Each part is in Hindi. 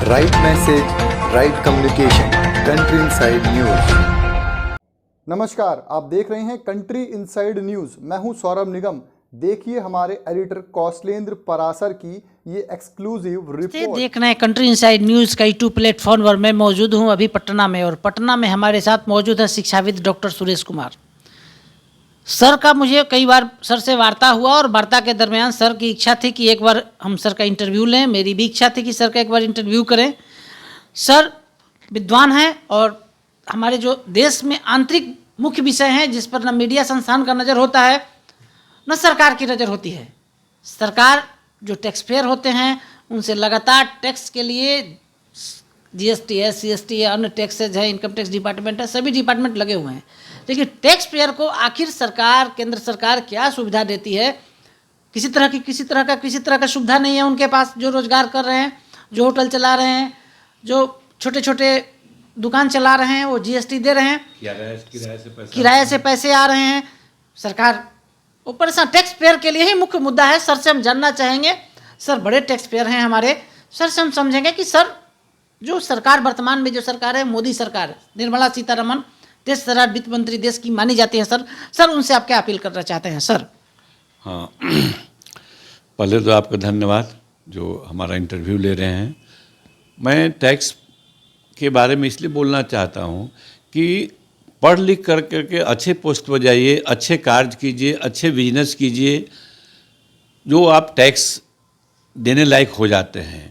Right message, right communication, country inside news. नमस्कार, आप देख रहे हैं कंट्री इनसाइड न्यूज। मैं हूं सौरभ निगम। देखिए हमारे एडिटर कौशलेंद्र परासर की ये एक्सक्लूसिव रिपोर्ट। देख रहे हैं कंट्री इनसाइड न्यूज का यूट्यूब प्लेटफॉर्म पर। मैं मौजूद हूं अभी पटना में, और पटना में हमारे साथ मौजूद है शिक्षाविद डॉक्टर सुरेश कुमार। सर का मुझे कई बार सर से वार्ता हुआ, और वार्ता के दरमियान सर की इच्छा थी कि एक बार हम सर का इंटरव्यू लें। मेरी भी इच्छा थी कि सर का एक बार इंटरव्यू करें। सर विद्वान हैं, और हमारे जो देश में आंतरिक मुख्य विषय हैं जिस पर न मीडिया संस्थान का नज़र होता है न सरकार की नज़र होती है। सरकार जो टैक्स पेयर होते हैं उनसे लगातार टैक्स के लिए जीएसटी है, सीएसटी है, अन्य टैक्सेज है, इनकम टैक्स डिपार्टमेंट है, सभी डिपार्टमेंट लगे हुए हैं। लेकिन टैक्स पेयर को आखिर सरकार, केंद्र सरकार क्या सुविधा देती है? किसी तरह का सुविधा नहीं है उनके पास। जो रोजगार कर रहे हैं, जो होटल चला रहे हैं, जो छोटे छोटे दुकान चला रहे हैं, वो जीएसटी दे रहे हैं, किराए से पैसे आ रहे हैं। सरकार ऊपर से टैक्स पेयर के लिए ही मुख्य मुद्दा है। सर से हम जानना चाहेंगे, सर बड़े टैक्स पेयर हैं हमारे, सर से हम समझेंगे कि सर जो सरकार वर्तमान में जो सरकार है, मोदी सरकार, निर्मला सीतारमण देश सरकार वित्त मंत्री देश की मानी जाती है। सर उनसे आप क्या अपील करना चाहते हैं सर? हाँ, पहले तो आपका धन्यवाद जो हमारा इंटरव्यू ले रहे हैं। मैं टैक्स के बारे में इसलिए बोलना चाहता हूँ कि पढ़ लिख करके अच्छे पोस्ट पर जाइए, अच्छे कार्य कीजिए, अच्छे बिजनेस कीजिए, जो आप टैक्स देने लायक हो जाते हैं।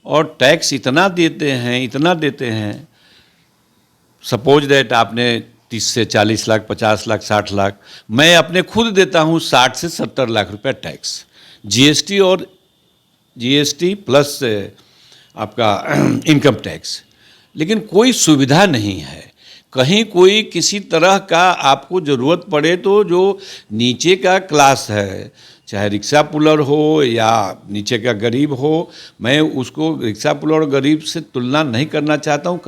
और टैक्स इतना देते हैं, सपोज दैट आपने 30 से 40 लाख, 50 लाख, 60 लाख, मैं अपने खुद देता हूँ 60 से 70 लाख रुपए टैक्स, जीएसटी और जीएसटी प्लस आपका इनकम टैक्स। लेकिन कोई सुविधा नहीं है। कहीं कोई किसी तरह का आपको ज़रूरत पड़े तो जो नीचे का क्लास है, चाहे रिक्शा पुलर हो या नीचे का गरीब हो, मैं उसको रिक्शा पुलर और गरीब से तुलना नहीं करना चाहता हूँ।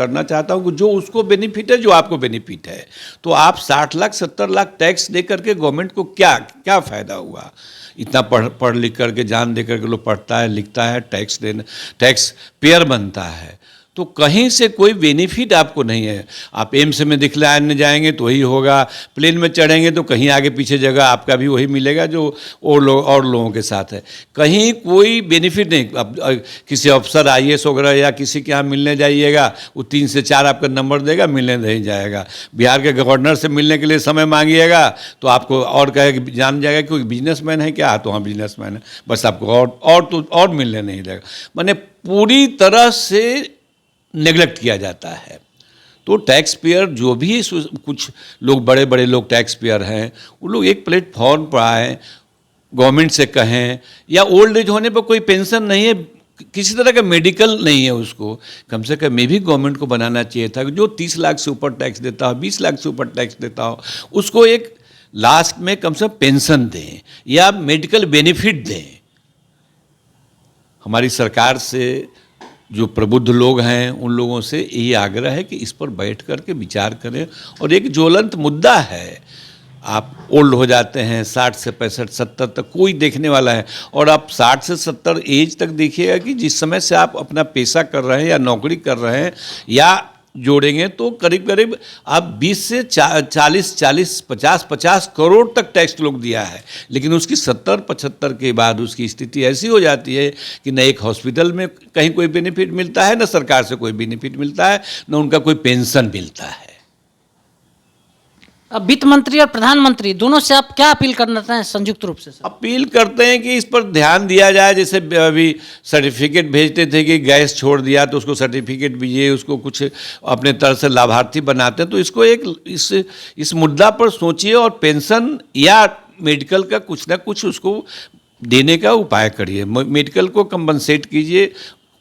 कि जो उसको बेनिफिट है, जो आपको बेनिफिट है। तो आप 60 लाख 70 लाख टैक्स दे करके गवर्नमेंट को क्या फ़ायदा हुआ? इतना पढ़ लिख करके, जान दे करके लोग पढ़ता है, लिखता है, टैक्स पेयर बनता है, तो कहीं से कोई बेनिफिट आपको नहीं है। आप एम्स में दिखलाने जाएंगे तो वही होगा, प्लेन में चढ़ेंगे तो कहीं आगे पीछे जगह आपका भी वही मिलेगा जो और लोगों के साथ है। कहीं कोई बेनिफिट नहीं। अब किसी अफसर IAS वगैरह या किसी के यहाँ मिलने जाइएगा, वो 3 से 4 आपका नंबर देगा, मिलने नहीं जाएगा। बिहार के गवर्नर से मिलने के लिए समय मांगिएगा तो आपको और कहेगा, जान जाएगा कि कोई बिजनेसमैन है क्या? तो हाँ बिजनेसमैन है, बस आपको और मिलने नहीं देगा। माने पूरी तरह से नेगलेक्ट किया जाता है। तो टैक्स पेयर जो भी, कुछ लोग बड़े लोग टैक्स पेयर हैं, वो लोग एक प्लेटफॉर्म पर आए, गवर्नमेंट से कहें, या ओल्ड एज होने पर कोई पेंशन नहीं है, किसी तरह का मेडिकल नहीं है, उसको कम से कम ये भी गवर्नमेंट को बनाना चाहिए था कि जो 30 लाख से ऊपर टैक्स देता हो, 20 लाख से ऊपर टैक्स देता हो, उसको एक लास्ट में कम से कम पेंशन दें या मेडिकल बेनिफिट दें। हमारी सरकार से, जो प्रबुद्ध लोग हैं, उन लोगों से यही आग्रह है कि इस पर बैठ कर के विचार करें। और एक ज्वलंत मुद्दा है, आप ओल्ड हो जाते हैं, 60 से 65 70 तक कोई देखने वाला है। और आप 60 से 70 एज तक देखिएगा कि जिस समय से आप अपना पेशा कर रहे हैं या नौकरी कर रहे हैं या जोड़ेंगे तो करीब करीब आप 20 से 40 50 करोड़ तक टैक्स लोग दिया है। लेकिन उसकी 70-75 के बाद उसकी स्थिति ऐसी हो जाती है कि न एक हॉस्पिटल में कहीं कोई बेनिफिट मिलता है, न सरकार से कोई बेनिफिट मिलता है, न उनका कोई पेंशन मिलता है। अब वित्त मंत्री और प्रधानमंत्री दोनों से आप क्या अपील करना चाहते हैं संयुक्त रूप से? अपील करते हैं कि इस पर ध्यान दिया जाए। जैसे अभी सर्टिफिकेट भेजते थे कि गैस छोड़ दिया तो उसको सर्टिफिकेट दीजिए, उसको कुछ अपने तरह से लाभार्थी बनाते हैं। तो इसको इस मुद्दा पर सोचिए और पेंशन या मेडिकल का कुछ ना कुछ उसको देने का उपाय करिए। मेडिकल को कंपनसेट कीजिए।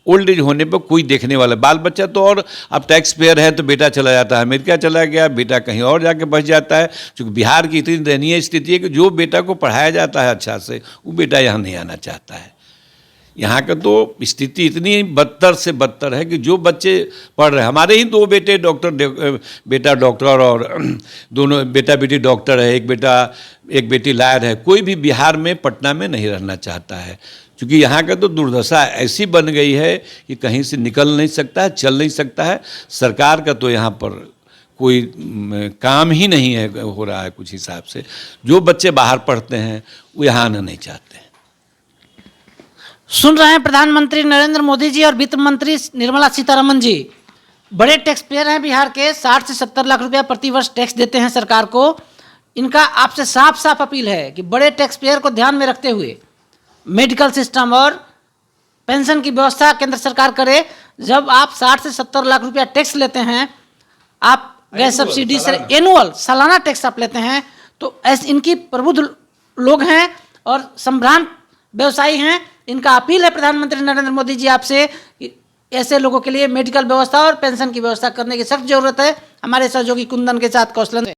ओल्ड एज होने पर कोई देखने वाला, बाल बच्चा तो, और अब टैक्स पेयर है तो बेटा चला जाता है अमेरिका चला गया, बेटा कहीं और जाके बस जाता है। क्योंकि बिहार की इतनी दयनीय स्थिति है कि जो बेटा को पढ़ाया जाता है अच्छा से, वो बेटा यहाँ नहीं आना चाहता है। यहाँ का तो स्थिति इतनी बदतर से बदतर है कि जो बच्चे पढ़ रहे हैं, हमारे ही 2 बेटे बेटा डॉक्टर और दोनों बेटा बेटी डॉक्टर है, एक बेटी लॉयर है। कोई भी बिहार में, पटना में नहीं रहना चाहता है। क्योंकि यहाँ का तो दुर्दशा ऐसी बन गई है कि कहीं से निकल नहीं सकता है, चल नहीं सकता है। सरकार का तो यहाँ पर कोई काम ही नहीं है, हो रहा है कुछ हिसाब से। जो बच्चे बाहर पढ़ते हैं वो यहाँ आना नहीं चाहते हैं। सुन रहे हैं प्रधानमंत्री नरेंद्र मोदी जी और वित्त मंत्री निर्मला सीतारमन जी। बड़े टैक्स पेयर हैं बिहार के, 60 से 70 लाख रुपया प्रति वर्ष टैक्स देते हैं सरकार को। इनका आपसे साफ साफ अपील है कि बड़े टैक्स पेयर को ध्यान में रखते हुए मेडिकल सिस्टम और पेंशन की व्यवस्था केंद्र सरकार करे। जब आप 60 से 70 लाख रुपया टैक्स लेते हैं, आप गैस सब्सिडी से एनुअल सालाना टैक्स आप लेते हैं, तो ऐसे इनकी प्रबुद्ध लोग हैं और संभ्रांत व्यवसायी हैं। इनका अपील है प्रधानमंत्री नरेंद्र मोदी जी आपसे कि ऐसे लोगों के लिए मेडिकल व्यवस्था और पेंशन की व्यवस्था करने की सख्त जरूरत है। हमारे सहयोगी कुंदन के साथ कौशलन